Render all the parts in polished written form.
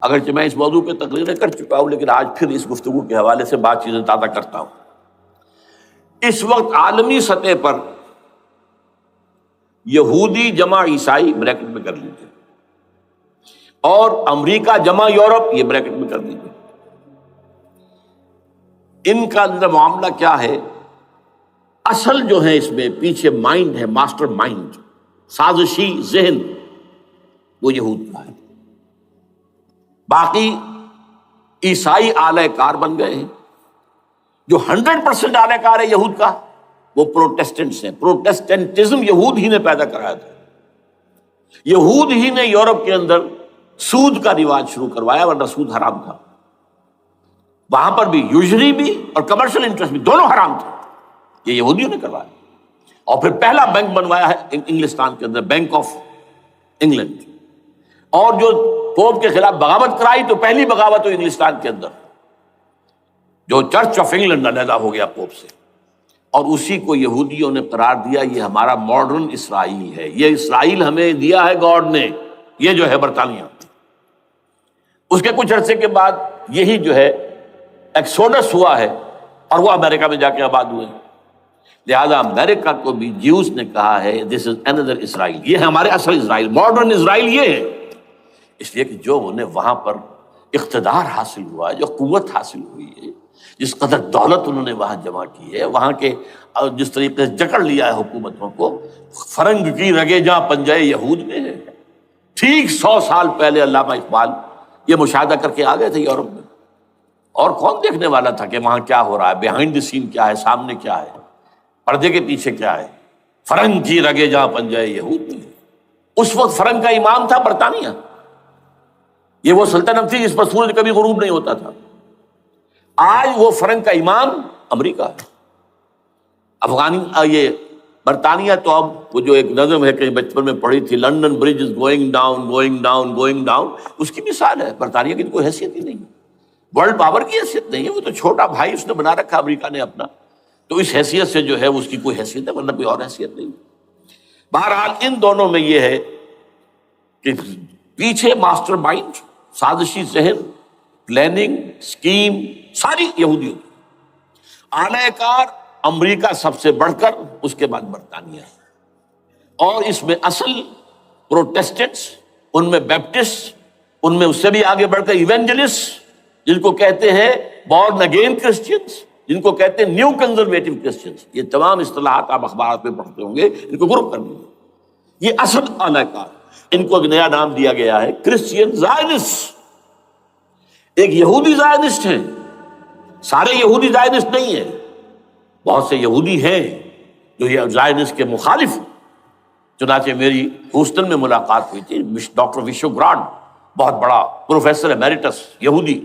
اگرچہ میں اس موضوع پہ تقریریں کر چکا ہوں، لیکن آج پھر اس گفتگو کے حوالے سے بات چیزیں تازہ کرتا ہوں۔ اس وقت عالمی سطح پر یہودی جمع عیسائی بریکٹ میں کر لیجیے، اور امریکہ جمع یورپ یہ بریکٹ میں کر لیجیے، ان کا اندر معاملہ کیا ہے؟ اصل جو ہے اس میں پیچھے مائنڈ ہے، ماسٹر مائنڈ، سازشی ذہن، وہ یہود کا ہے۔ باقی عیسائی آلہ کار بن گئے ہیں۔ جو 100% آلہ کار ہے یہود کا، وہ پروٹیسٹنٹس ہیں۔ پروٹیسٹنٹزم یہود ہی نے پیدا کرایا تھا، یہود ہی نے یورپ کے اندر سود کا رواج شروع کروایا، ورنہ سود حرام تھا۔ وہاں پر بھی یوزری بھی اور کمرشل انٹرسٹ بھی دونوں حرام تھے، یہ یہودیوں نے کروایا۔ اور پھر پہلا بینک بنوایا ہے انگلستان کے اندر، بینک آف انگلینڈ، اور جو پوپ کے خلاف بغاوت کرائی تو پہلی بغاوت ہوئی انگلستان کے اندر، جو چرچ آف انگلینڈ علیحدہ ہو گیا پوپ سے، اور اسی کو یہودیوں نے قرار دیا یہ ہمارا ماڈرن اسرائیل ہے، یہ اسرائیل ہمیں دیا ہے گاڈ نے، یہ جو ہے برطانیہ۔ اس کے کچھ عرصے کے بعد یہی جو ہے ایکسوڈس ہوا ہے، اور وہ امریکہ میں جا کے آباد ہوئے۔ لہذا امریکہ کو بھی جیوز نے کہا ہے دس از اندر اسرائیل، یہ ہے ہمارے اصل اسرائیل، ماڈرن اسرائیل یہ ہے۔ اس لیے کہ جو انہیں وہاں پر اقتدار حاصل ہوا ہے، جو قوت حاصل ہوئی ہے، جس قدر دولت انہوں نے وہاں جمع کی ہے، وہاں کے جس طریقے سے جکڑ لیا ہے حکومتوں کو، فرنگ کی رگے جہاں پنجے یہود میں ہے۔ ٹھیک 100 سال پہلے علامہ اقبال یہ مشاہدہ کر کے آ گئے تھے یورپ میں، اور کون دیکھنے والا تھا کہ وہاں کیا ہو رہا ہے، بیہائنڈ دی سین کیا ہے، سامنے کیا ہے، پردے کے پیچھے کیا ہے۔ فرنگ کی رگے جہاں پنجے یہود میں۔ اس وقت فرنگ کا امام تھا برطانیہ، یہ وہ سلطنت تھی جس پر سورج کبھی غروب نہیں ہوتا تھا۔ آج وہ فرنگ کا امام امریکہ ہے۔ یہ برطانیہ تو اب وہ جو ایک نظم ہے کہ بچپن میں پڑھی تھی، London bridge is going down going down going down, اس کی مثال ہے۔ برطانیہ کی کوئی حیثیت ہی نہیں، ورلڈ پاور کی حیثیت نہیں ہے، وہ تو چھوٹا بھائی اس نے بنا رکھا امریکہ نے اپنا، تو اس حیثیت سے جو ہے اس کی کوئی حیثیت ہے، ورنہ کوئی اور حیثیت نہیں۔ بہرحال ان دونوں میں یہ ہے کہ پیچھے ماسٹر مائنڈ، سازشی ذہن، پلاننگ، اسکیم ساری یہودیوں کی۔ آلہ کار امریکہ سب سے بڑھ کر، اس کے بعد برطانیہ، اور اس میں اصل پروٹیسٹنٹس، ان میں بیپٹسٹ، ان میں اس سے بھی آگے بڑھ کر ایونجلسٹ، جن کو کہتے ہیں بورن اگین کرسچنس، جن کو کہتے ہیں نیو کنزرویٹو کرسچنس، یہ تمام اصطلاحات آپ اخبارات میں پڑھتے ہوں گے، ان کو گروپ کر لیجیے۔ یہ اصل آلہ کار، ان کو ایک نیا نام دیا گیا ہے کرسچین زائنسٹ۔ ایک یہودی زائنسٹ ہیں، سارے یہودی زائنسٹ نہیں ہیں، بہت سے یہودی ہیں جو یہ زائنسٹ کے مخالف ہیں۔ چنانچہ میری ہیوسٹن میں ملاقات ہوئی تھی ڈاکٹر وشو گرانڈ، بہت بڑا پروفیسر ایمیریٹس یہودی،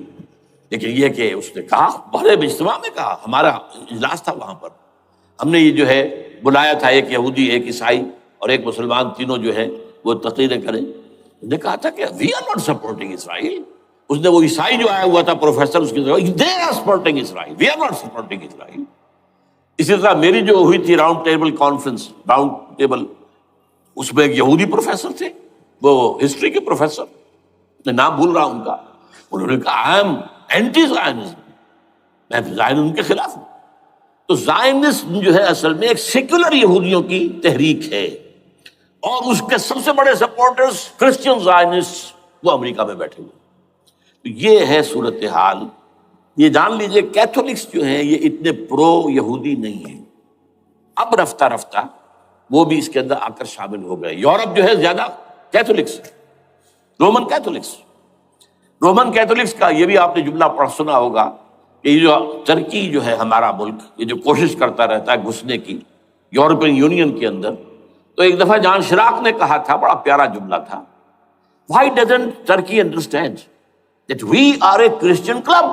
لیکن یہ کہ اس نے کہا، بڑے اجتماع میں کہا، ہمارا اجلاس تھا وہاں پر، ہم نے یہ جو ہے بلایا تھا، ایک یہودی، ایک عیسائی اور ایک مسلمان، تینوں جو ہے وہ تقریریں کریں۔ اس نے کہا تھا کہ وی آر ناٹ سپورٹنگ اسرائیل۔ اس نے وہ عیسائی جو آیا ہوا تھا پروفیسر، اس کی طرف they are supporting Israel, we are not supporting Israel. اسی طرح میری جو ہوئی تھی round table conference, round table, اس میں ایک یہودی پروفیسر تھے، وہ ہسٹری کے پروفیسر، میں نام بھول رہا ہوں ان کا، انہوں نے کہا آئی ایم اینٹی زائنزم، میں زائنزم کے خلاف ہوں۔ تو زائنسٹ جو ہے اصل میں ایک سیکولر یہودیوں کی تحریک ہے، اور اس کے سب سے بڑے سپورٹرز کرسچین زائنسٹ وہ امریکہ میں بیٹھے ہوئے۔ تو یہ ہے صورتحال۔ یہ جان لیجئے کیتھولکس جو ہیں یہ اتنے پرو یہودی نہیں ہیں، اب رفتہ رفتہ وہ بھی اس کے اندر آ کر شامل ہو گئے۔ یورپ جو ہے زیادہ Catholics, Roman Catholics, Roman Catholics کا یہ بھی آپ نے جملہ پڑھ سنا ہوگا کہ یہ جو ترکی جو ہے ہمارا ملک، یہ جو کوشش کرتا رہتا ہے گھسنے کی یورپین یونین کے اندر، تو ایک دفعہ جان شراق نے کہا تھا، بڑا پیارا جملہ تھا، Why doesn't Turkey understand that we are a Christian club؟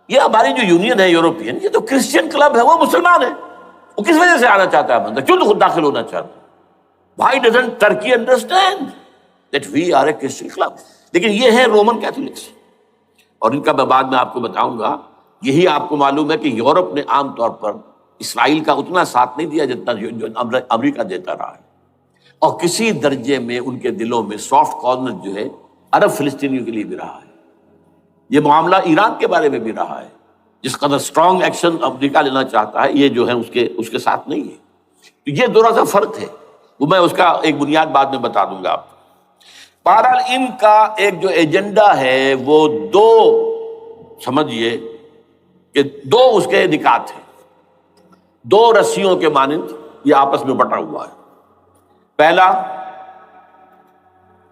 یہ ہماری جو یونین ہے یورپین، یہ تو کرسچین کلب ہے، وہ مسلمان ہے، وہ کس وجہ سے آنا چاہتا ہے اندر، کیوں تو خود داخل ہونا چاہتا ہے؟ Why doesn't Turkey understand that we are a Christian club؟ لیکن یہ ہے رومن کیتھولکس، اور ان کا میں بعد میں آپ کو بتاؤں گا۔ یہی آپ کو معلوم ہے کہ یورپ نے عام طور پر اسرائیل کا اتنا ساتھ نہیں دیا جتنا جو امریکہ دیتا رہا ہے، اور کسی درجے میں ان کے دلوں میں سافٹ کارنر جو ہے عرب فلسطینیوں کے لیے بھی رہا ہے، یہ معاملہ ایران کے بارے میں بھی رہا ہے، جس قدر اسٹرانگ ایکشن امریکہ لینا چاہتا ہے یہ جو ہے اس کے ساتھ نہیں ہے۔ تو یہ ذرا سا فرق ہے، وہ میں اس کا ایک بنیاد بعد میں بتا دوں گا آپ کو۔ بہرحال ان کا ایک جو ایجنڈا ہے وہ دو، سمجھیے کہ دو اس کے نکات ہیں، دو رسیوں کے مانند یہ آپس میں بٹا ہوا ہے۔ پہلا،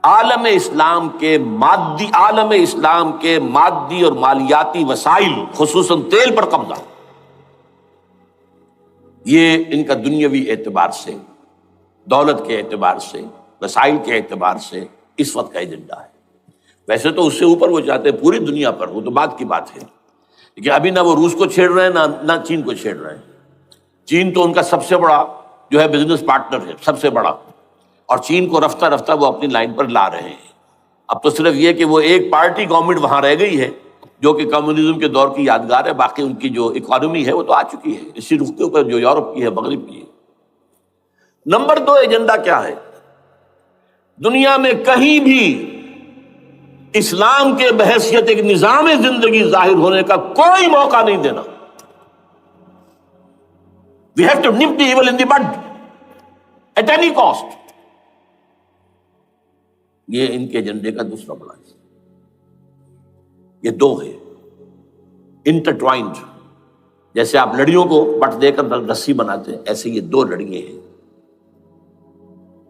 عالم اسلام کے مادی اور مالیاتی وسائل خصوصاً تیل پر قبضہ، یہ ان کا دنیاوی اعتبار سے، دولت کے اعتبار سے، وسائل کے اعتبار سے اس وقت کا ایجنڈا ہے۔ ویسے تو اس سے اوپر وہ چاہتے ہیں پوری دنیا پر، وہ تو بعد کی بات ہے، لیکن ابھی نہ وہ روس کو چھیڑ رہے ہیں نہ چین کو چھیڑ رہے ہیں۔ چین تو ان کا سب سے بڑا جو ہے بزنس پارٹنر ہے، سب سے بڑا، اور چین کو رفتہ رفتہ وہ اپنی لائن پر لا رہے ہیں۔ اب تو صرف یہ کہ وہ ایک پارٹی گورنمنٹ وہاں رہ گئی ہے جو کہ کمیونزم کے دور کی یادگار ہے، باقی ان کی جو اکانومی ہے وہ تو آ چکی ہے اسی رخ کے اوپر جو یورپ کی ہے، مغرب کی ہے۔ نمبر دو ایجنڈا کیا ہے؟ دنیا میں کہیں بھی اسلام کے بحیثیت ایک نظام زندگی ظاہر ہونے کا کوئی موقع نہیں دینا۔ We have to nip the evil in the bud at any cost۔ یہ ان کے ایجنڈے کا دوسرا بڑا ہے۔ یہ دو ہے انٹرٹوائنڈ، جیسے آپ لڑیوں کو بٹ دے کر رسی بناتے ہیں، ایسے یہ دو لڑیے ہیں۔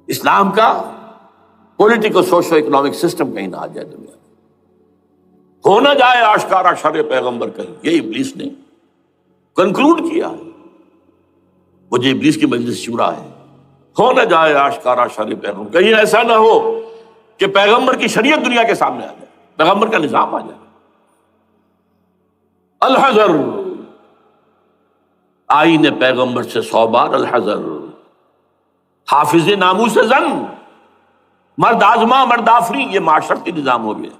اسلام کا پولیٹیکل سوشو اکنامک سسٹم کہیں نہ آ جائے دنیا میں، ہو نہ جائے آشکارا شر پیغمبر کہیں، یہ ابلیس نے کنکلوڈ کیا ہے، وہ جو ابلیس کی مجلس شورا ہے، ہو نہ جائے آشکارا شر پیغمبر، کہیں ایسا نہ ہو کہ پیغمبر کی شریعت دنیا کے سامنے آ جائے، پیغمبر کا نظام آ جائے۔ الحذر، آئین پیغمبر سے 100 بار الحذر، حافظ ناموس زن، مرد آزما مرد آفری، یہ معاشرتی نظام ہو گیا۔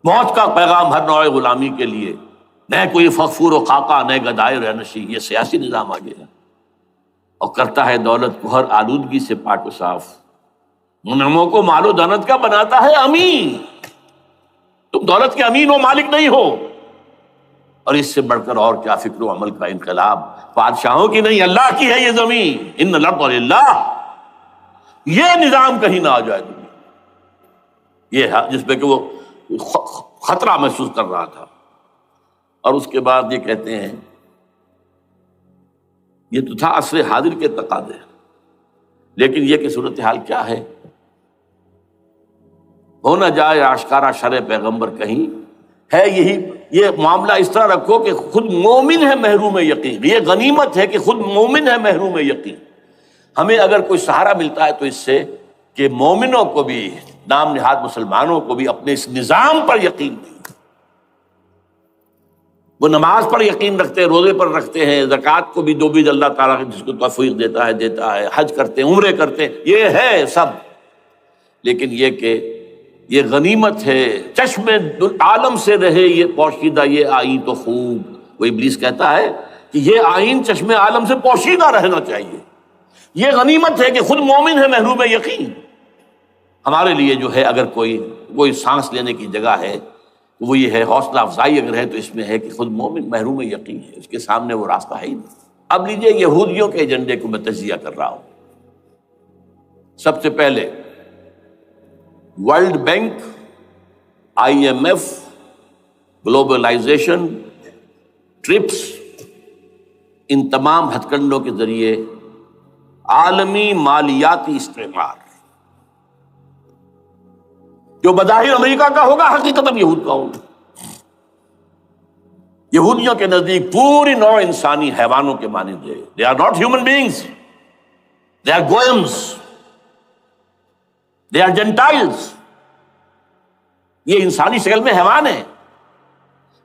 موت کا پیغام ہر نوع غلامی کے لیے، نہ کوئی فخور و خاکہ نہ گدائے رہنشی، یہ سیاسی نظام آ گیا، اور کرتا ہے دولت کو ہر آلودگی سے پاک و صاف، منعموں کو مال و دولت کا بناتا ہے امین۔ تم دولت کے امین و مالک نہیں ہو، اور اس سے بڑھ کر اور کیا فکر و عمل کا انقلاب، بادشاہوں کی نہیں اللہ کی ہے یہ زمین، ان الارض للہ، یہ نظام کہیں نہ آ جائے دنیا، یہ جس پہ کہ وہ خطرہ محسوس کر رہا تھا۔ اور اس کے بعد یہ کہتے ہیں، یہ تو تھا عصر حاضر کے تقاضے، لیکن یہ کہ صورتحال کیا ہے، ہو نہ جائے آشکارا شرع پیغمبر کہیں، ہے یہی، یہ معاملہ اس طرح رکھو کہ خود مومن ہے محروم یقین، یہ غنیمت ہے کہ خود مومن ہے محروم یقین۔ ہمیں اگر کوئی سہارا ملتا ہے تو اس سے کہ مومنوں کو بھی، نام نہاد مسلمانوں کو بھی اپنے اس نظام پر یقین نہیں، وہ نماز پر یقین رکھتے ہیں، روزے پر رکھتے ہیں، زکوٰۃ کو بھی جو بھی اللہ تعالیٰ جس کو توفیق دیتا ہے، حج کرتے ہیں، عمرے کرتے ہیں، یہ ہے سب، لیکن یہ کہ یہ غنیمت ہے، چشم عالم سے رہے یہ پوشیدہ یہ آئین تو خوب۔ وہ ابلیس کہتا ہے کہ یہ آئین چشم عالم سے پوشیدہ رہنا چاہیے، یہ غنیمت ہے کہ خود مومن ہے محروم یقین۔ ہمارے لیے جو ہے اگر کوئی سانس لینے کی جگہ ہے وہ یہ ہے، حوصلہ افزائی اگر ہے تو اس میں ہے کہ خود مومن محروم یقین ہے، اس کے سامنے وہ راستہ ہے ہی نہیں۔ اب لیجئے یہودیوں کے ایجنڈے کو میں تجزیہ کر رہا ہوں۔ سب سے پہلے world bank, IMF، globalisation, TRIPS, ان تمام ہتھ کنڈوں کے ذریعے عالمی مالیاتی استعمار، جو بظاہر امریکہ کا ہوگا حقیقتاً یہود کا ہوگا۔ یہودیوں کے نزدیک پوری نوع انسانی حیوانوں کے مانند ہے۔ They are not human beings, they are goyams, they are Gentiles۔ یہ انسانی شکل میں حیوان ہیں،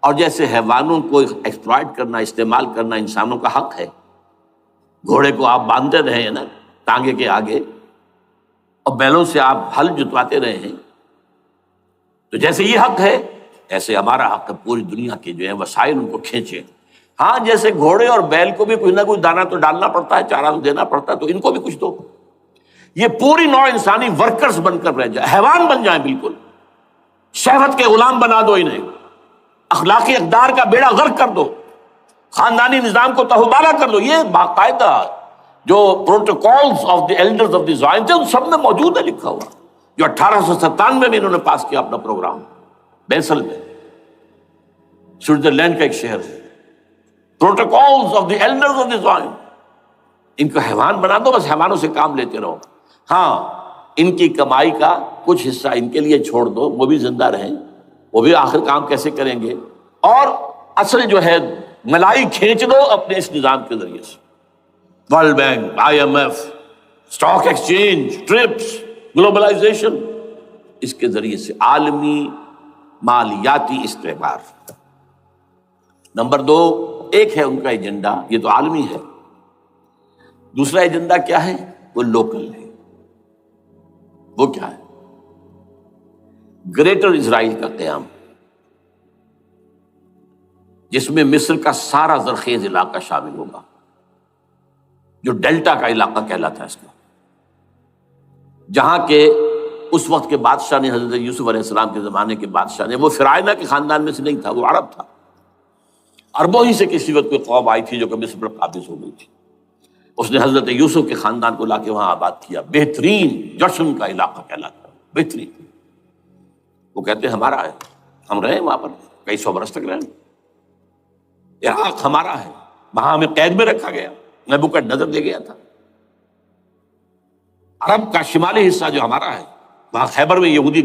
اور جیسے حیوانوں کو ایکسپلائٹ کرنا، استعمال کرنا انسانوں کا حق ہے، گھوڑے کو آپ باندھتے رہے ہیں نا ٹانگے کے آگے، اور بیلوں سے آپ ہل جتواتے رہے ہیں، تو جیسے یہ حق ہے ایسے ہمارا حق ہے پوری دنیا کے جو ہے وسائل ان کو کھینچے۔ ہاں جیسے گھوڑے اور بیل کو بھی کوئی نہ کوئی دانہ تو ڈالنا پڑتا ہے، چارہ تو دینا پڑتا ہے، تو ان کو بھی کچھ دو۔ یہ پوری نوع انسانی ورکرز بن کر رہ جائے، حیوان بن جائیں بالکل، شہوت کے غلام بنا دو انہیں، اخلاقی اقدار کا بیڑا غرق کر دو، خاندانی نظام کو تہوبارہ کر دو۔ یہ باقاعدہ جو protocols of the elders of the Zion تھے ان سب میں موجود ہے لکھا ہوا، جو 1897 میں انہوں نے پاس کیا اپنا پروگرام بیسل میں، سوئٹزرلینڈ کا ایک شہر ہے۔ Protocols of the elders of the Zion, ان کو حیوان بنا دو، بس حیوانوں سے کام لیتے رہو۔ ہاں ان کی کمائی کا کچھ حصہ ان کے لیے چھوڑ دو، وہ بھی زندہ رہیں، وہ بھی آخر کام کیسے کریں گے، اور اصل جو ہے ملائی کھینچ دو اپنے اس نظام کے ذریعے سے۔ World bank, IMF، stock exchange, TRIPS, globalisation, اس کے ذریعے سے عالمی مالیاتی استعمار۔ نمبر 2، ایک ہے ان کا ایجنڈا، یہ تو عالمی ہے، دوسرا ایجنڈا کیا ہے؟ وہ لوکل ہے۔ وہ کیا ہے؟ گریٹر اسرائیل کا قیام، جس میں مصر کا سارا زرخیز علاقہ شامل ہوگا، جو ڈیلٹا کا علاقہ کہلاتا ہے اس کا، جہاں کے اس وقت کے بادشاہ نے، حضرت یوسف علیہ السلام کے زمانے کے بادشاہ نے، وہ فرعونہ کے خاندان میں سے نہیں تھا، وہ عرب تھا، عربوں ہی سے کسی وقت کوئی قوم آئی تھی جو کہ مصر پر قابض ہو گئی تھی، اس نے حضرت یوسف کے خاندان کو لا کے وہاں آباد کیا، بہترین جشن کا علاقہ کہلاتا ہے، بہترین۔ وہ کہتے ہیں ہمارا ہے، ہم رہے وہاں پر کئی سو برس تک رہے، عراق ہمارا ہے، وہاں ہمیں قید میں رکھا گیا، نبوکدنضر دے گیا تھا۔ عرب کا شمالی حصہ جو ہمارا ہے، وہاں خیبر میں یہودی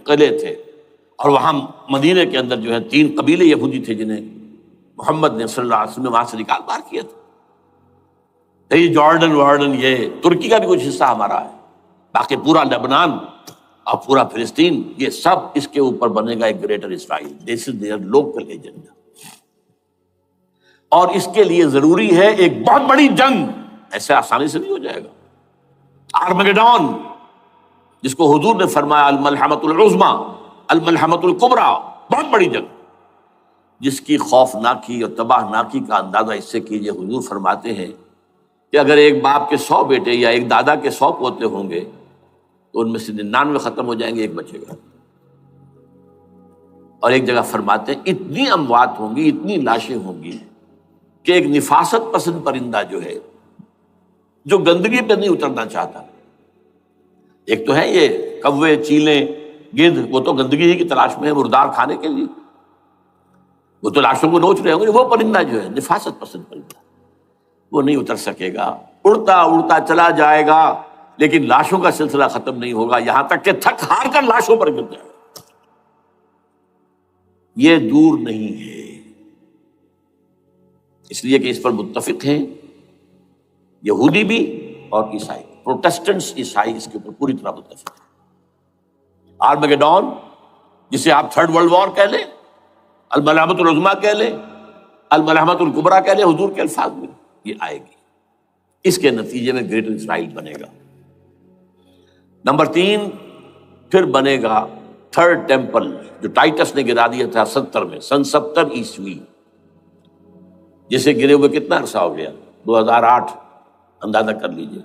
قلعے تھے، اور وہاں مدینے کے اندر جو ہے 3 قبیلے یہودی تھے جنہیں محمد نے صلی اللہ علیہ وسلم نے وہاں سے نکال باہر کیا تھا۔ یہ جارڈن یہ ترکی کا بھی کچھ حصہ ہمارا ہے، باقی پورا لبنان اور پورا فلسطین، یہ سب اس کے اوپر بنے گا ایک greater Israel. This is there local agenda, اور اس کے لیے ضروری ہے ایک بہت بڑی جنگ، ایسے آسانی سے نہیں ہو جائے گا۔ آرمگیڈون، جس کو حضور نے فرمایا الملحمۃ العظمیٰ، الملحمۃ الکبریٰ، بہت بڑی جنگ، جس کی خوفناکی اور تباہ ناکی کا اندازہ اس سے کیجئے، حضور فرماتے ہیں کہ اگر ایک باپ کے 100 بیٹے یا ایک دادا کے 100 پوتے ہوں گے تو ان میں سے 99 ختم ہو جائیں گے، ایک بچے گا۔ اور ایک جگہ فرماتے ہیں اتنی اموات ہوں گی، اتنی لاشیں ہوں گی کہ ایک نفاست پسند پرندہ جو ہے، جو گندگی پہ نہیں اترنا چاہتا، ایک تو ہے یہ کوے، چیلیں، گدھ، وہ تو گندگی ہی کی تلاش میں ہے مردار کھانے کے لیے، وہ تو لاشوں کو نوچ رہے ہوں گے۔ وہ پرندہ جو ہے نفاست پسند پرندہ، وہ نہیں اتر سکے گا، اڑتا اڑتا چلا جائے گا، لیکن لاشوں کا سلسلہ ختم نہیں ہوگا، یہاں تک کہ تھک ہار کر لاشوں پر گر جائے گا۔ یہ دور نہیں ہے، اس لیے کہ اس پر متفق ہیں یہودی بھی اور عیسائی، پروٹسٹنٹس، عیسائی اس کے اوپر پوری طرح متفق ہیں۔ آرمگیڈون، جسے آپ 3rd ورلڈ وار کہہ لیں، الملحمۃ العظمیٰ کہہ لیں، الملحمۃ الکبریٰ کہہ لیں، حضور کے الفاظ میں یہ آئے گی، اس کے نتیجے میں گریٹر اسرائیل بنے گا۔ نمبر 3، پھر بنے گا 3rd ٹیمپل، جو ٹائٹس نے گرا دیا تھا 70 میں، سن 70 عیسوی، جسے گرے ہوئے کتنا عرصہ ہو گیا؟ 2008، اندازہ کر لیجئے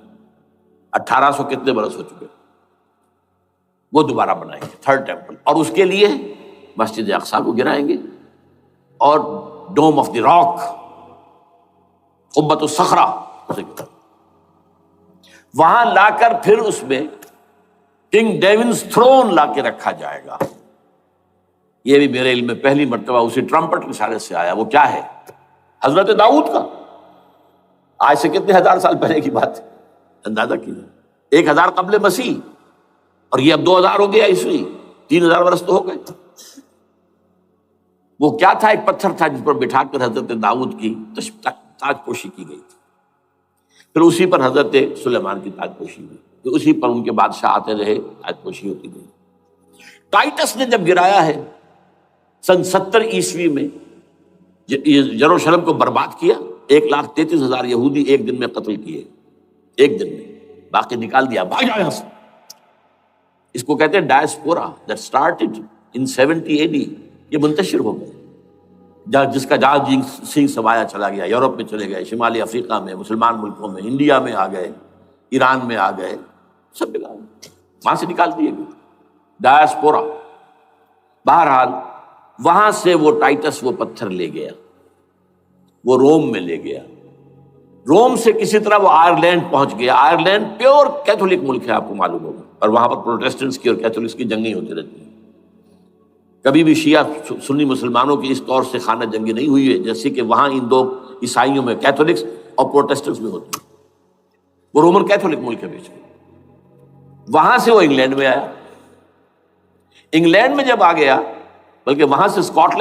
1800 کتنے برس ہو چکے۔ وہ دوبارہ بنائیں گے 3rd ٹیمپل، اور اس کے لیے مسجد اقصیٰ کو گرائیں گے، اور ڈوم آف دی راک، قبۃ الصخرہ، وہاں لا کر پھر اس میں کنگ ڈیونز تھرون لا کے رکھا جائے گا۔ یہ بھی میرے علم میں پہلی مرتبہ اسی ٹرمپٹ اشارے سے آیا۔ وہ کیا ہے؟ حضرت داؤد کا، آج سے کتنے ہزار سال پہلے کی بات ہے، اندازہ کیجیے، 1000 قبل مسیح، اور یہ اب 2000 ہو گیا عیسوی، 3000 برس تو ہو گئے۔ وہ کیا تھا؟ ایک پتھر تھا جس پر بٹھا کر حضرت داؤد کی تاج پوشی کی گئی تھی، پھر اسی پر حضرت سلیمان کی تاج پوشی ہوئی، پھر اسی پر ان کے بادشاہ آتے رہے، تاج پوشی ہوتی گئی۔ ٹائٹس نے جب گرایا ہے سن 70 عیسوی میں، یروشلم کو برباد کیا، 1,33,000 یہودی ایک دن میں قتل کیے، ایک دن میں، باقی نکال دیا، بھاگ جاؤ یہاں سے۔ اس کو کہتے ہیں diaspora, that started in 70 AD، یہ منتشر ہو گئے، جس کا جہاز سنگھ سوایا چلا گیا، یورپ میں چلے گئے، شمالی افریقہ میں، مسلمان ملکوں میں، انڈیا میں آ گئے، ایران میں آ گئے، سب ملا وہاں سے نکال دیے گئے، ڈایاسپورا۔ بہرحال وہاں سے وہ ٹائٹس وہ پتھر لے گیا، وہ روم میں لے گیا، روم سے کسی طرح وہ آئرلینڈ پہنچ گیا۔ آئرلینڈ پیور کیتھولک ملک ہے، آپ کو معلوم ہوگا، اور وہاں پر پروٹیسٹنٹس کی اور کیتھولکس کی جنگیں ہوتی رہتی ہیں۔ کبھی بھی شیعہ سنی مسلمانوں کی اس طور سے خانہ جنگی نہیں ہوئی ہے جیسے کہ وہاں ان دو عیسائیوں میں کیتھولکس اور پروٹیسٹنٹس میں ہوتی ہے۔ وہ رومن کیتھولک ملک ہے بیچ میں۔ وہاں سے وہ انگلینڈ میں آیا، انگلینڈ میں جب آ گیا، بلکہ وہاں سے اسکاٹ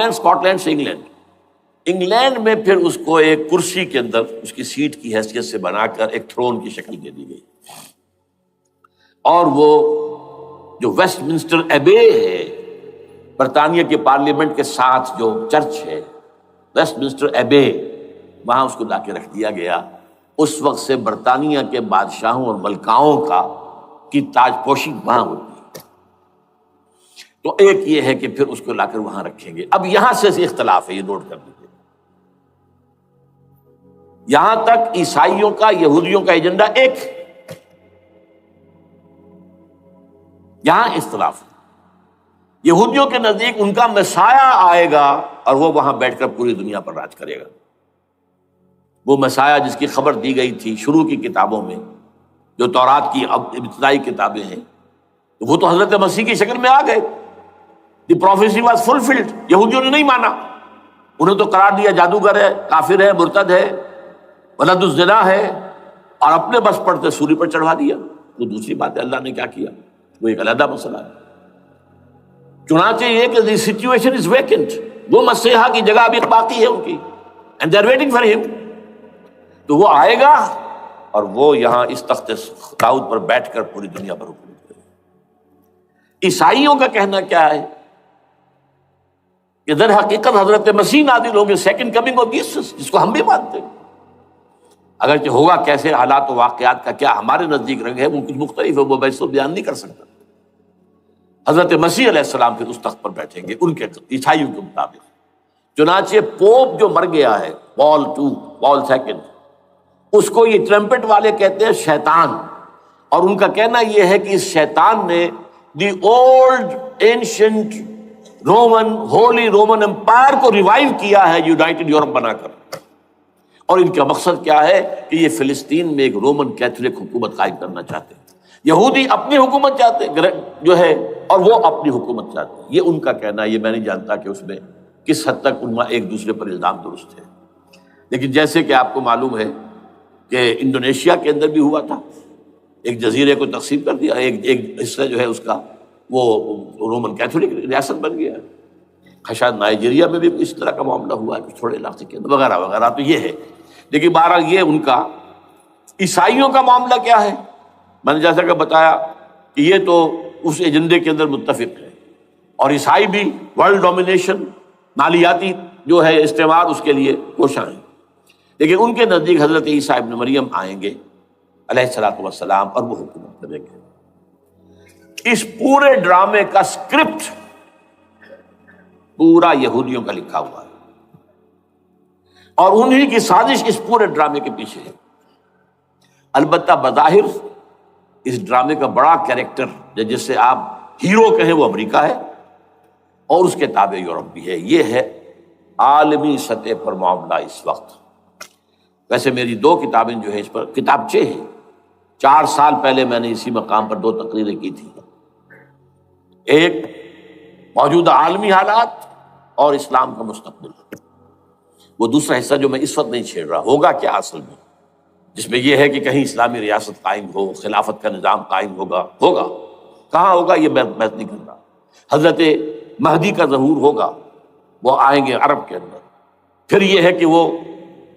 لینڈ سے انگلینڈ میں پھر اس کو ایک کرسی کے اندر اس کی سیٹ کی حیثیت سے بنا کر ایک تھرون کی شکل دے دی گئی، اور وہ جو ویسٹ منسٹر ایبے ہے، برطانیہ کے پارلیمنٹ کے ساتھ جو چرچ ہے ویسٹ منسٹر ایبے، وہاں اس کو لا کے رکھ دیا گیا۔ اس وقت سے برطانیہ کے بادشاہوں اور ملکاؤں کی تاج پوشی وہاں ہوتی ہے۔ تو ایک یہ ہے کہ پھر اس کو لا کر وہاں رکھیں گے۔ اب یہاں سے اختلاف ہے، یہ نوٹ کر لیجیے۔ یہاں تک عیسائیوں کا یہودیوں کا ایجنڈا ایک، یہاں اختلاف ہے۔ یہودیوں کے نزدیک ان کا مسیح آئے گا اور وہ وہاں بیٹھ کر پوری دنیا پر راج کرے گا۔ وہ مسیح جس کی خبر دی گئی تھی شروع کی کتابوں میں، جو تورات کی ابتدائی کتابیں ہیں، وہ تو حضرت مسیح کی شکل میں آ گئے۔ دی پروفیسی واز فلفلڈ۔ یہودیوں نے نہیں مانا، انہیں تو قرار دیا جادوگر ہے، کافر ہے، مرتد ہے، ولد الزنا ہے، اور اپنے بس پڑتے سولی پر چڑھا دیا۔ وہ دوسری بات ہے، اللہ نے کیا کیا وہ ایک علیحدہ مسئلہ ہے۔ چنانچہ یہ کہ دی سچویشن از ویکنٹ، وہ مسیحا کی جگہ ابھی باقی ہے ان کی، and they are waiting for ہم۔ تو وہ آئے گا اور وہ یہاں اس تخت داؤد پر بیٹھ کر پوری دنیا پر حکومت کرے گا۔ عیسائیوں کا کہنا کیا ہے کہ در حقیقت حضرت مسیح نازل ہوں گے، سیکنڈ کمنگ آف جیسس، جس کو ہم بھی مانتے ہیں، اگرچہ ہوگا کیسے، حالات و واقعات کا کیا ہمارے نزدیک رنگ ہے وہ کچھ مختلف ہے، وہ میں اس کو بیان نہیں کر سکتا۔ حضرت مسیح علیہ السلام پھر اس تخت پر بیٹھیں گے ان کے عیسائیوں کے مطابق۔ چنانچہ پوپ جو مر گیا ہے، پال سیکنڈ، اس کو یہ ٹرمپٹ والے کہتے ہیں شیطان، اور ان کا کہنا یہ ہے کہ اس شیطان نے the old ancient holy Roman empire کو ریوائیو کیا ہے یونائٹڈ یورپ بنا کر۔ اور ان کا مقصد کیا ہے کہ یہ فلسطین میں ایک رومن کیتھولک حکومت قائم کرنا چاہتے ہیں۔ یہودی اپنی حکومت چاہتے جو ہے، اور وہ اپنی حکومت چاہتے ہیں، یہ ان کا کہنا ہے۔ یہ میں نہیں جانتا کہ اس میں کس حد تک ان ایک دوسرے پر الزام درست ہے، لیکن جیسے کہ آپ کو معلوم ہے کہ انڈونیشیا کے اندر بھی ہوا تھا، ایک جزیرے کو تقسیم کر دیا، ایک حصہ جو ہے اس کا وہ رومن کیتھولک ریاست بن گیا۔ شاید نائجیریا میں بھی اس طرح کا معاملہ ہوا ہے، کچھ تھوڑے علاقے کے اندر وغیرہ وغیرہ۔ تو یہ ہے، لیکن بہرحال یہ ان کا۔ عیسائیوں کا معاملہ کیا ہے؟ میں نے جیسا کہ بتایا کہ یہ تو اس ایجنڈے کے اندر متفق ہے، اور عیسائی بھی ورلڈ ڈومینیشن، مالیاتی جو ہے استعمار، اس کے لیے کوشاں ہیں۔ لیکن ان کے نزدیک حضرت عیسیٰ ابن مریم آئیں گے علیہ الصلوۃ والسلام، اور وہ حکومت کریں گے۔ اس پورے ڈرامے کا اسکرپٹ پورا یہودیوں کا لکھا ہوا ہے، اور انہی کی سازش اس پورے ڈرامے کے پیچھے ہے۔ البتہ بظاہر اس ڈرامے کا بڑا کیریکٹر جس سے آپ ہیرو کہیں وہ امریکہ ہے، اور اس کے تابع یورپ بھی ہے۔ یہ ہے عالمی سطح پر معاملہ اس وقت۔ ویسے میری 2 کتابیں جو ہیں اس پر کتابچے ہیں، 4 سال پہلے میں نے اسی مقام پر 2 تقریریں کی تھی۔ ایک موجودہ عالمی حالات اور اسلام کا مستقبل، وہ دوسرا حصہ جو میں اس وقت نہیں چھیڑ رہا، ہوگا کیا اصل میں، جس میں یہ ہے کہ کہیں اسلامی ریاست قائم ہو، خلافت کا نظام قائم ہوگا کہاں ہوگا یہ میں بحث نہیں کر رہا۔ حضرت مہدی کا ظہور ہوگا، وہ آئیں گے عرب کے اندر۔ پھر یہ ہے کہ وہ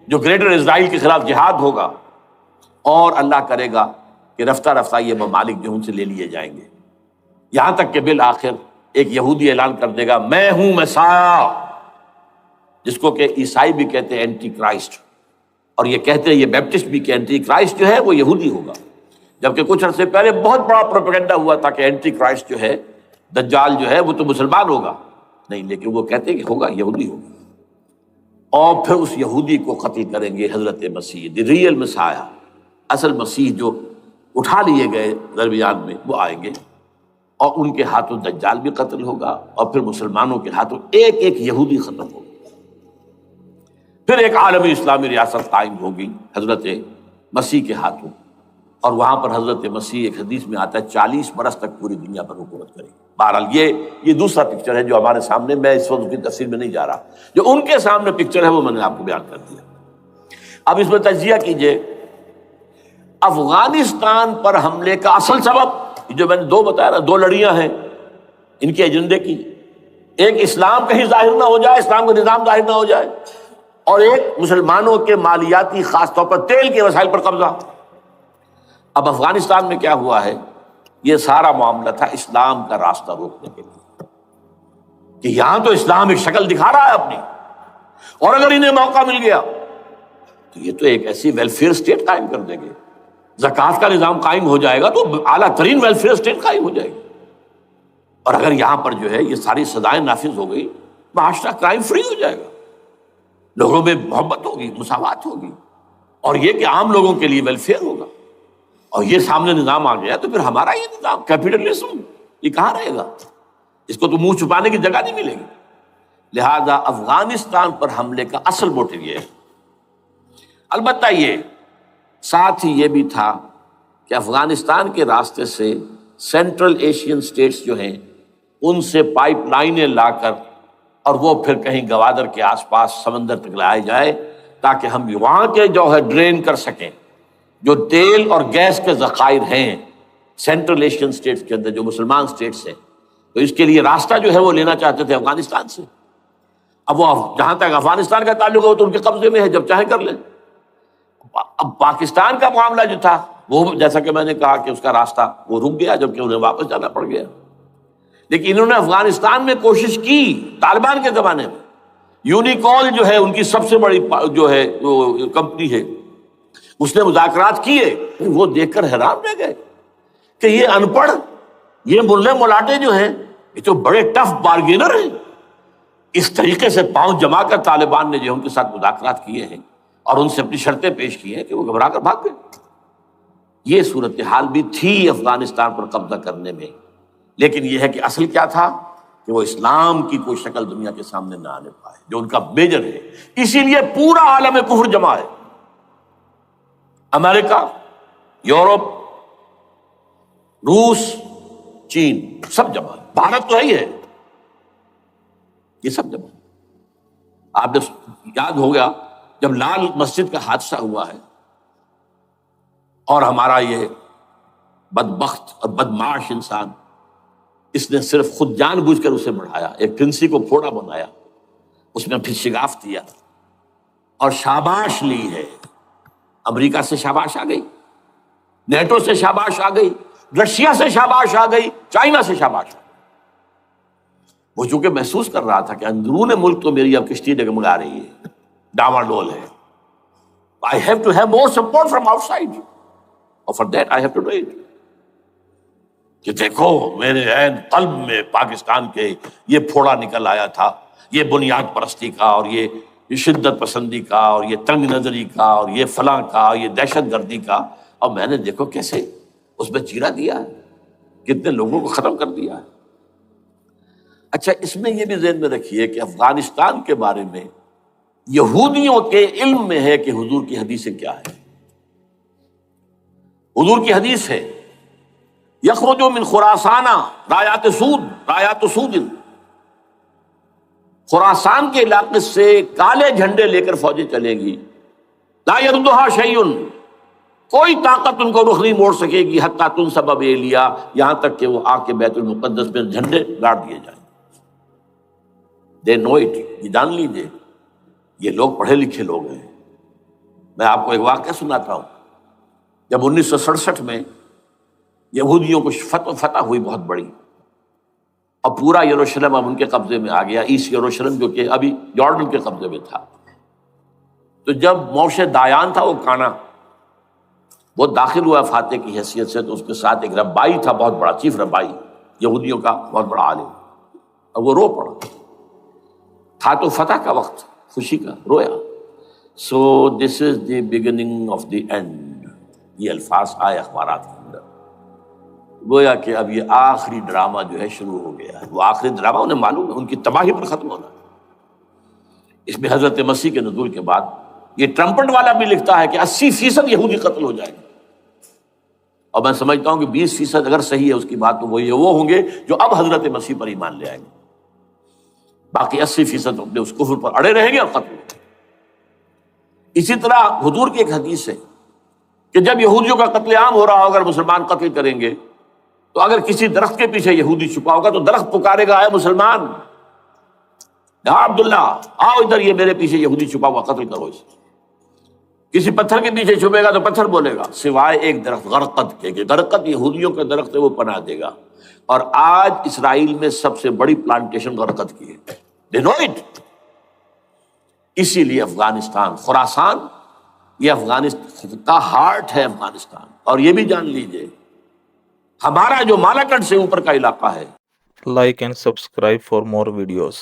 جو گریٹر اسرائیل کے خلاف جہاد ہوگا، اور اللہ کرے گا کہ رفتہ رفتہ یہ ممالک جو ان سے لے لیے جائیں گے، یہاں تک کہ بالآخر ایک یہودی اعلان کر دے گا میں ہوں مسیح، جس کو کہ عیسائی بھی کہتے ہیں اینٹی کرائسٹ، اور یہ کہتے ہیں یہ بیپٹسٹ بھی کہ اینٹی کرائسٹ جو ہے وہ یہودی ہوگا، جبکہ کچھ عرصے پہلے بہت بڑا پروپیگنڈا ہوا تھا کہ اینٹی کرائسٹ جو ہے، دجال جو ہے، وہ تو مسلمان ہوگا، نہیں، لیکن وہ کہتے ہیں کہ ہوگا یہودی ہوگا، اور پھر اس یہودی کو قتل کریں گے حضرت مسیح، دی ریئل مسیح، اصل مسیح جو اٹھا لیے گئے درمیان میں، وہ آئیں گے اور ان کے ہاتھوں دجال بھی قتل ہوگا، اور پھر مسلمانوں کے ہاتھوں ایک ایک یہودی ختم ہوگا، پھر ایک عالمی اسلامی ریاست قائم ہوگی حضرت مسیح کے ہاتھوں، اور وہاں پر حضرت مسیح، ایک حدیث میں آتا ہے 40 برس تک پوری دنیا پر حکومت کرے گی۔ بہرحال یہ دوسرا پکچر ہے جو ہمارے سامنے، میں اس وقت کی تفصیل میں نہیں جا رہا، جو ان کے سامنے پکچر ہے وہ میں نے آپ کو بیان کر دیا۔ اب اس میں تجزیہ کیجئے افغانستان پر حملے کا اصل سبب، جو میں نے دو بتایا نا، دو لڑیاں ہیں ان کے ایجنڈے کی، ایک اسلام کہیں ظاہر نہ ہو جائے، اسلام کا نظام ظاہر نہ ہو جائے، اور ایک مسلمانوں کے مالیاتی، خاص طور پر تیل کے وسائل پر قبضہ۔ اب افغانستان میں کیا ہوا ہے، یہ سارا معاملہ تھا اسلام کا راستہ روکنے کے لیے، کہ یہاں تو اسلام ایک شکل دکھا رہا ہے اپنی، اور اگر انہیں موقع مل گیا تو یہ تو ایک ایسی ویلفیئر اسٹیٹ قائم کر دیں گے، زکوٰۃ کا نظام قائم ہو جائے گا تو اعلیٰ ترین ویلفیئر اسٹیٹ قائم ہو جائے گی، اور اگر یہاں پر جو ہے یہ ساری سزائیں نافذ ہو گئی، معاشرہ کرائم فری ہو جائے گا، لوگوں میں محبت ہوگی، مساوات ہوگی، اور یہ کہ عام لوگوں کے لیے ویلفیئر ہوگا، اور یہ سامنے نظام آ گیا تو پھر ہمارا یہ نظام کیپٹلزم یہ کہاں رہے گا، اس کو تو منہ چھپانے کی جگہ نہیں ملے گی۔ لہذا افغانستان پر حملے کا اصل موٹو یہ ہے۔ البتہ یہ ساتھ ہی یہ بھی تھا کہ افغانستان کے راستے سے سینٹرل ایشین سٹیٹس جو ہیں ان سے پائپ لائنیں لا کر، اور وہ پھر کہیں گوادر کے آس پاس سمندر تک لائے جائے، تاکہ ہم وہاں کے جو ہے ڈرین کر سکیں جو تیل اور گیس کے ذخائر ہیں سینٹرل ایشین سٹیٹس کے اندر، جو مسلمان سٹیٹس ہیں، تو اس کے لیے راستہ جو ہے وہ لینا چاہتے تھے افغانستان سے۔ اب وہ جہاں تک افغانستان کا تعلق ہے وہ تو ان کے قبضے میں ہے، جب چاہیں کر لیں۔ اب پاکستان کا معاملہ جو تھا وہ جیسا کہ میں نے کہا کہ اس کا راستہ وہ رک گیا، جبکہ انہیں واپس جانا پڑ گیا، لیکن انہوں نے افغانستان میں کوشش کی۔ طالبان کے زمانے میں یونیکول جو ہے ان کی سب سے بڑی جو ہے وہ کمپنی ہے، اس نے مذاکرات کیے، وہ دیکھ کر حیران رہ گئے کہ یہ ان پڑھ، یہ ملے ملاٹے جو ہیں یہ تو بڑے ٹف بارگینر ہیں۔ اس طریقے سے پاؤں جما کر طالبان نے جو ان کے ساتھ مذاکرات کیے ہیں اور ان سے اپنی شرطیں پیش کی ہیں کہ وہ گھبرا کر بھاگ گئے۔ یہ صورتحال بھی تھی افغانستان پر قبضہ کرنے میں، لیکن یہ ہے کہ اصل کیا تھا کہ وہ اسلام کی کوئی شکل دنیا کے سامنے نہ آنے پائے، جو ان کا میجر ہے۔ اسی لیے پورا عالم کفر جمع ہے، امریکہ، یورپ، روس، چین، سب جمع ہے، بھارت تو ہے ہی ہے، یہ سب جمع ہے۔ آپ نے یاد ہوگا جب لال مسجد کا حادثہ ہوا ہے اور ہمارا یہ بدبخت اور بدمعاش انسان، اس نے صرف خود جان بوجھ کر اسے بڑھایا، ایک پھنسی کو پھوڑا بنایا، اس میں پھر شگاف دیا اور شاباش لی ہے۔ امریکہ سے شاباش آ گئی، نیٹو سے شاباش آ گئی، رشیا سے شاباش آ گئی، چائنا سے شاباش آ گئی۔ وہ چونکہ محسوس کر رہا تھا کہ اندرون ملک تو میری اب کشتی ڈگمگا رہی ہے، ڈاواڈول ہے، I have to have more support from outside, اور for that I have to do it۔ کہ دیکھو میرے عین قلب میں پاکستان کے یہ پھوڑا نکل آیا تھا، یہ بنیاد پرستی کا اور یہ شدت پسندی کا اور یہ تنگ نظری کا اور یہ فلاں کا، یہ دہشت گردی کا، اور میں نے دیکھو کیسے اس میں چیرا دیا ہے، کتنے لوگوں کو ختم کر دیا ہے۔ اچھا، اس میں یہ بھی ذہن میں رکھیے کہ افغانستان کے بارے میں یہودیوں کے علم میں ہے کہ حضور کی حدیثیں کیا ہے۔ حضور کی حدیث ہے یخرج من خراسان رایات سود، خراسان کے علاقے سے کالے جھنڈے لے کر فوجیں چلیں گی، لا یردھا شیء، کوئی طاقت ان کو رخ نہیں موڑ سکے گی، حتیٰ تنصب بیلیا، یہاں تک کہ وہ آ کے بیت المقدس میں جھنڈے گاڑ دیے جائیں۔ دے نو اٹ، یہ جان لیجیے یہ لوگ پڑھے لکھے لوگ ہیں۔ میں آپ کو ایک واقعہ سناتا ہوں۔ جب 1967 میں یہودیوں کو فتح ہوئی بہت بڑی، اور پورا یروشلم اب ان کے قبضے میں آ گیا، ایسٹ یروشلم جو کہ ابھی جارڈن کے قبضے میں تھا، تو جب موشے دایان تھا وہ کانا، وہ داخل ہوا فاتح کی حیثیت سے، تو اس کے ساتھ ایک ربائی تھا بہت بڑا، چیف ربائی یہودیوں کا بہت بڑا عالم، اور وہ رو پڑا، تھا تو فتح کا وقت، خوشی کا، رویا۔ So this is the beginning of the end, یہ الفاظ آئے اخبارات کے اندر۔ گویا کہ اب یہ آخری ڈرامہ جو ہے شروع ہو گیا ہے. وہ آخری ڈرامہ انہیں معلوم ہے ان کی تباہی پر ختم ہونا. اس میں حضرت مسیح کے نزول کے بعد یہ ٹرمپٹ والا بھی لکھتا ہے کہ 80% یہودی قتل ہو جائیں گے. اور میں سمجھتا ہوں کہ 20% اگر صحیح ہے اس کی بات تو وہ ہوں گے جو اب حضرت مسیح پر ایمان لے آئیں گے. باقی 80% اپنے اس کفر پر اڑے رہیں گے اور قتل. اسی طرح حضور کی ایک حدیث ہے کہ جب یہودیوں کا قتل عام ہو رہا ہوگا، اگر مسلمان قتل کریں گے تو اگر کسی درخت کے پیچھے یہودی چھپا ہوگا تو درخت پکارے گا، اے مسلمان، یا عبداللہ آؤ ادھر، یہ میرے پیچھے یہودی چھپا ہوا، قتل کرو اسے. کسی پتھر کے پیچھے چھپے گا تو پتھر بولے گا سوائے ایک درخت غرقد کے، کہ غرقد یہودیوں کا درخت ہے، وہ پناہ دے گا. اور آج اسرائیل میں سب سے بڑی پلانٹیشن غرقد کی ہے. They know it. اسی لیے افغانستان، خراسان، یہ افغانستان کا ہارٹ ہے افغانستان. اور یہ بھی جان لیجئے ہمارا جو مالاکنڈ سے اوپر کا علاقہ ہے. Like and subscribe for more videos.